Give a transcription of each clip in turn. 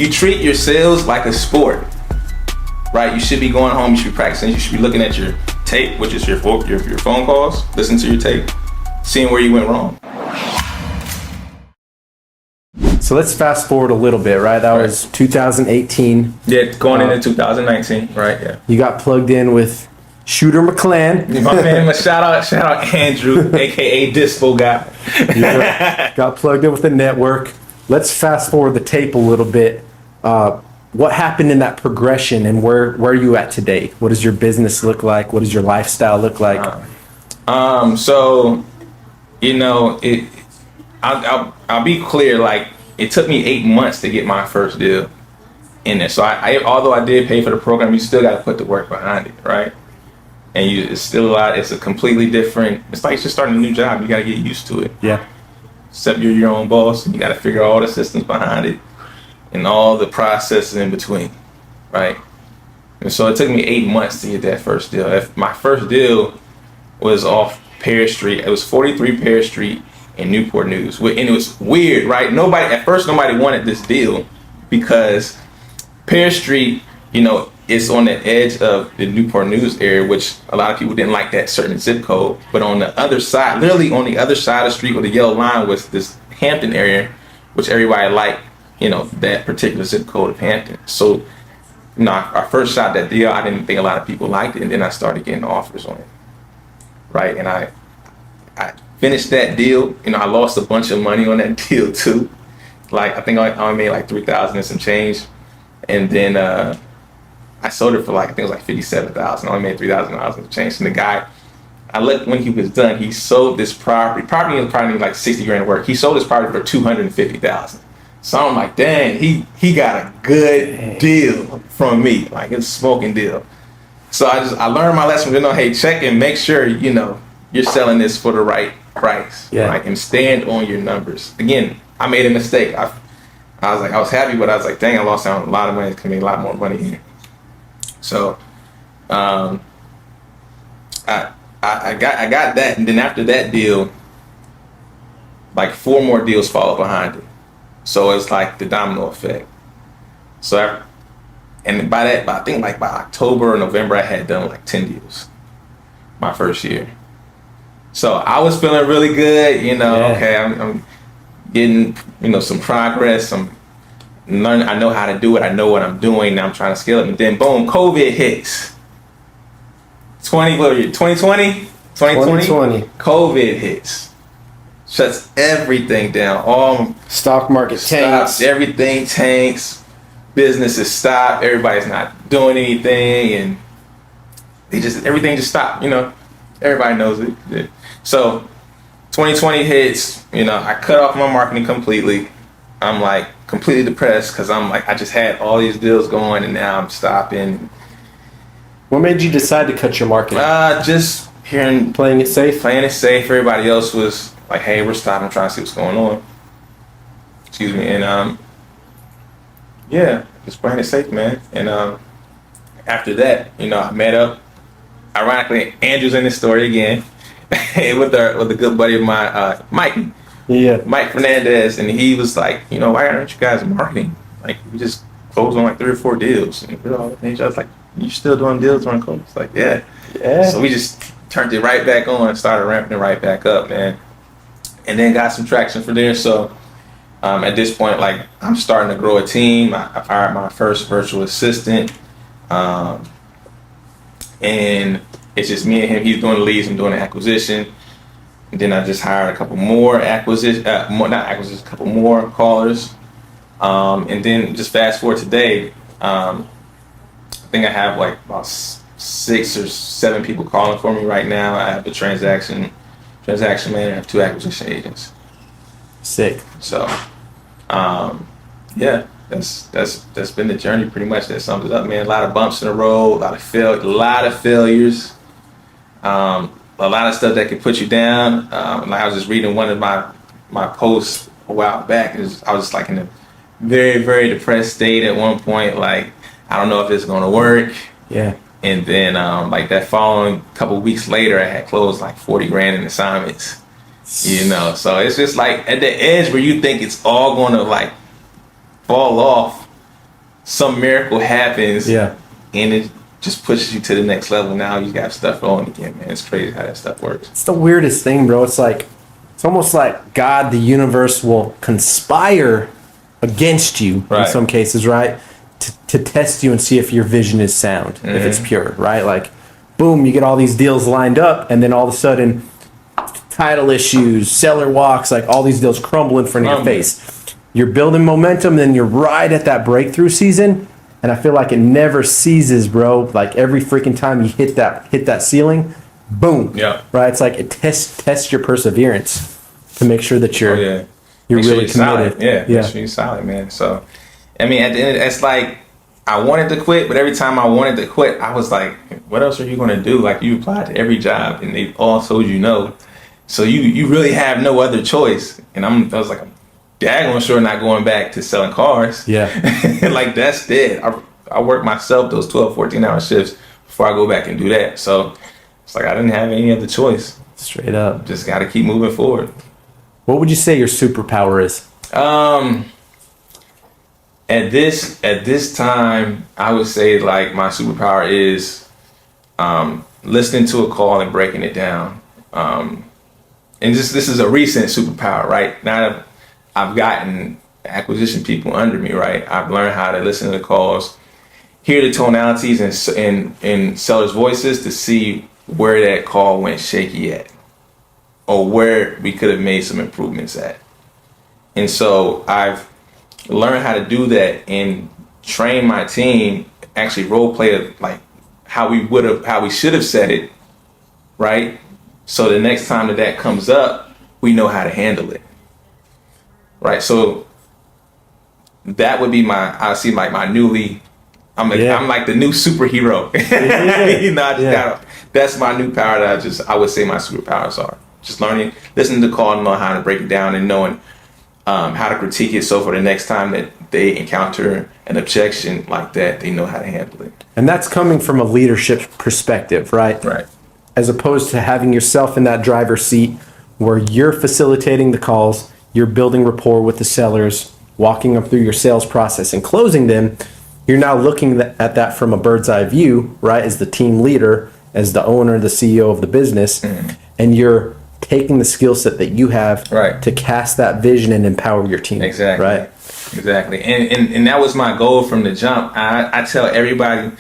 you treat your sales like a sport, right? You should be going home, you should be practicing, you should be looking at your tape, which is your phone calls, listen to your tape, seeing where you went wrong. So let's fast forward a little bit, right? That was 2018. Yeah, going into 2019, right? Yeah. You got plugged in with Shooter McClan. My man, shout out Andrew, aka Dispo Guy. Got plugged in with the network. Let's fast forward the tape a little bit. What happened in that progression, and where are you at today? What does your business look like? What does your lifestyle look like? So, you know, I'll be clear. Like, it took me 8 months to get my first deal in there. So I although I did pay for the program, you still got to put the work behind it, right? And it's still a lot. It's a completely different. It's like just starting a new job. You got to get used to it. Yeah. Except you're your own boss, and you got to figure out all the systems behind it and all the processes in between, right? And so it took me 8 months to get that first deal. My first deal was off Paris Street. It was 43 Paris Street in Newport News. And it was weird, right? At first nobody wanted this deal because Paris Street, you know, it's on the edge of the Newport News area, which a lot of people didn't like that certain zip code. But on the other side, literally on the other side of the street where the yellow line was this Hampton area, which everybody liked, you know, that particular zip code of Hampton. So, you know, I first shot that deal. I didn't think a lot of people liked it. And then I started getting offers on it, right? And I finished that deal. You know, I lost a bunch of money on that deal too. Like, I think I only made like $3,000 and some change. And then I sold it for like, I think it was like $57,000. I only made $3,000 and change. And the guy, I looked when he was done, he sold this property. Property was probably like 60 grand work. He sold this property for $250,000. So I'm like, dang, he got a good deal from me. Like, it's a smoking deal. So I learned my lesson. You know, hey, check and make sure, you know, you're selling this for the right price. Yeah. Right? And stand on your numbers. Again, I made a mistake. I was happy, but I was like, dang, I lost out on a lot of money. It's gonna make a lot more money here. So, I got that, and then after that deal, like 4 more deals follow behind it. So it's like the domino effect. So, I think like by October or November, I had done like 10 deals my first year. So I was feeling really good, you know. Yeah. Okay, I'm getting, you know, some progress. I'm learning. I know how to do it. I know what I'm doing. Now I'm trying to scale it. And then boom, COVID hits. 2020. 2020. COVID hits. Shuts everything down. All stock market tanks. Everything tanks. Businesses stop. Everybody's not doing anything, and everything just stopped. You know, everybody knows it. So 2020 hits. You know, I cut off my marketing completely. I'm like completely depressed because I'm like, I just had all these deals going, and now I'm stopping. What made you decide to cut your marketing? Just hearing playing it safe. Everybody else was like, hey, we're stopping, trying to see what's going on. Excuse me. And yeah, just playing it safe, man. And after that, you know, I met up. Ironically, Andrew's in this story again with a good buddy of mine, Mike. Yeah. Mike Fernandez, and he was like, you know, why aren't you guys marketing? Like, we just closed on like 3 or 4 deals. And he was like, you still doing deals during COVID? It's like, yeah. So we just turned it right back on and started ramping it right back up, man. And then got some traction for there. So at this point, like, I'm starting to grow a team. I've hired my first virtual assistant. And it's just me and him. He's doing the leads, I'm doing the acquisition. And then I just hired a couple more a couple more callers. And then just fast forward today, I think I have like about 6 or 7 people calling for me right now. I have the transaction manager, I have 2 acquisition agents. Sick. So, yeah, that's been the journey pretty much. That sums it up, man. A lot of bumps in the road, a lot of failures. A lot of stuff that can put you down. Like I was just reading one of my posts a while back. I was just like in a very, very depressed state at one point. Like, I don't know if it's going to work. Yeah. And then like that following couple weeks later, I had closed like 40 grand in assignments. You know, so it's just like at the edge where you think it's all going to like fall off, some miracle happens. Yeah. And it just pushes you to the next level. Now you got stuff rolling again, man. It's crazy how that stuff works. It's the weirdest thing, bro. It's almost like God, the universe will conspire against you in Right. some cases, right? To test you and see if your vision is sound, if it's pure, right? Like, boom, you get all these deals lined up, and then all of a sudden, title issues, seller walks, like all these deals crumble in front of your face. You're building momentum, then you're right at that breakthrough season, and I feel like it never ceases, bro. Like every freaking time you hit that ceiling, boom. Yeah. Right? It's like it tests your perseverance to make sure that you're Make really sure you're committed. solid. Yeah. Make sure you're solid, man. So, I mean, at the end, it's like I wanted to quit, but every time I wanted to quit, I was like, what else are you going to do? Like, you applied to every job, and they all told you no. So you really have no other choice. And I was like, I'm daggone sure not going back to selling cars. Yeah. Like, that's dead. I work myself those 12, 14-hour shifts before I go back and do that. So it's like I didn't have any other choice. Straight up. Just got to keep moving forward. What would you say your superpower is? At this time, I would say like my superpower is listening to a call and breaking it down. And this is a recent superpower, right? Now that I've gotten acquisition people under me, right? I've learned how to listen to the calls, hear the tonalities and sellers' voices to see where that call went shaky at, or where we could have made some improvements at. And so I've learned how to do that and train my team, actually role play it like how we should have said it, right? So the next time that comes up, we know how to handle it, right? So that would be my I'm like the new superhero. That's my new power that I would say my superpowers are. Just learning, listening to the call and knowing how to break it down and knowing how to critique it. So for the next time that they encounter an objection like that, they know how to handle it. And that's coming from a leadership perspective, right? Right. As opposed to having yourself in that driver's seat where you're facilitating the calls, you're building rapport with the sellers, walking them through your sales process and closing them. You're now looking at that from a bird's eye view, right? As the team leader, as the owner, the CEO of the business, and you're taking the skill set that you have to cast that vision and empower your team. Exactly. Right. Exactly. And that was my goal from the jump. I tell everybody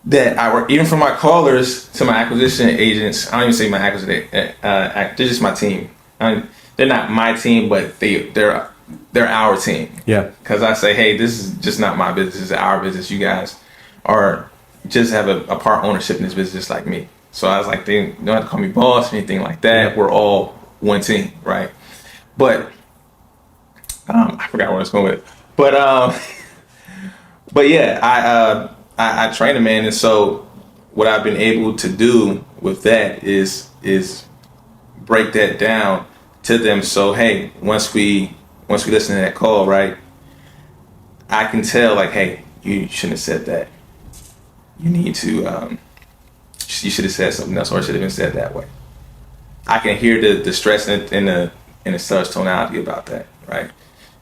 that I work, even from my callers to my acquisition agents. I don't even say my acquisition. They're just my team. They're not my team, but they're our team. Yeah. Because I say, hey, this is just not my business. It's our business. You guys just have a part ownership in this business, just like me. So I was like, they don't have to call me boss or anything like that. Yeah. We're all one team, right? But I forgot where I was going with it. But yeah, I train a man, and so what I've been able to do with that is break that down to them. So hey, once we listen to that call, right, I can tell like, hey, you shouldn't have said that. You need to you should have said something else, or it should have been said that way. I can hear the stress in the seller's tonality about that, right?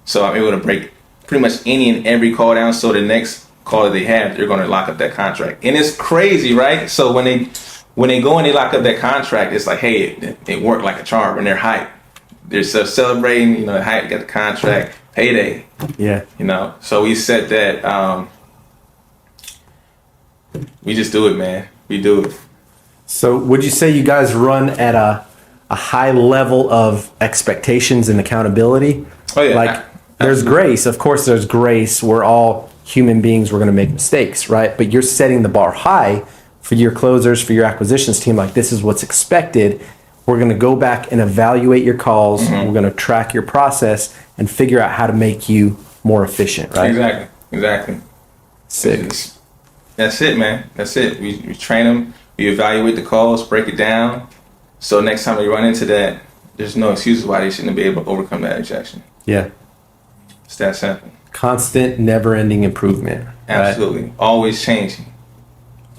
So I'm able to break pretty much any and every call down. So the next call that they have, they're going to lock up that contract. And it's crazy, right? So when they go and they lock up that contract, it's like, hey, it worked like a charm, and they're hyped. They're celebrating, hype, got the contract, payday. Yeah. So we said that we just do it, man. We do it. So would you say you guys run at a high level of expectations and accountability? Oh yeah. Like there's grace. Of course there's grace. We're all human beings. We're going to make mistakes, right? But you're setting the bar high for your closers, for your acquisitions team. Like this is what's expected. We're going to go back and evaluate your calls. Mm-hmm. We're going to track your process and figure out how to make you more efficient, right? Exactly. Sick. That's it, man. That's it. We train them. We evaluate the calls, break it down. So next time we run into that, there's no excuses why they shouldn't be able to overcome that objection. Yeah. It's that simple. Constant, never-ending improvement. Absolutely. Right? Always changing.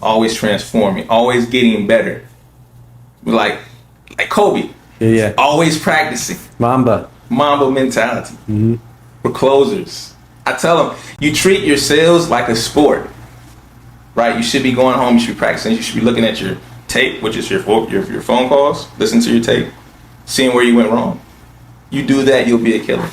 Always transforming. Always getting better. Like Kobe. Yeah. Always practicing. Mamba Mentality. Mm-hmm. For closers. I tell them, you treat your sales like a sport, right? You should be going home, you should be practicing, you should be looking at your tape, which is your phone calls, listen to your tape, seeing where you went wrong. You do that, you'll be a killer.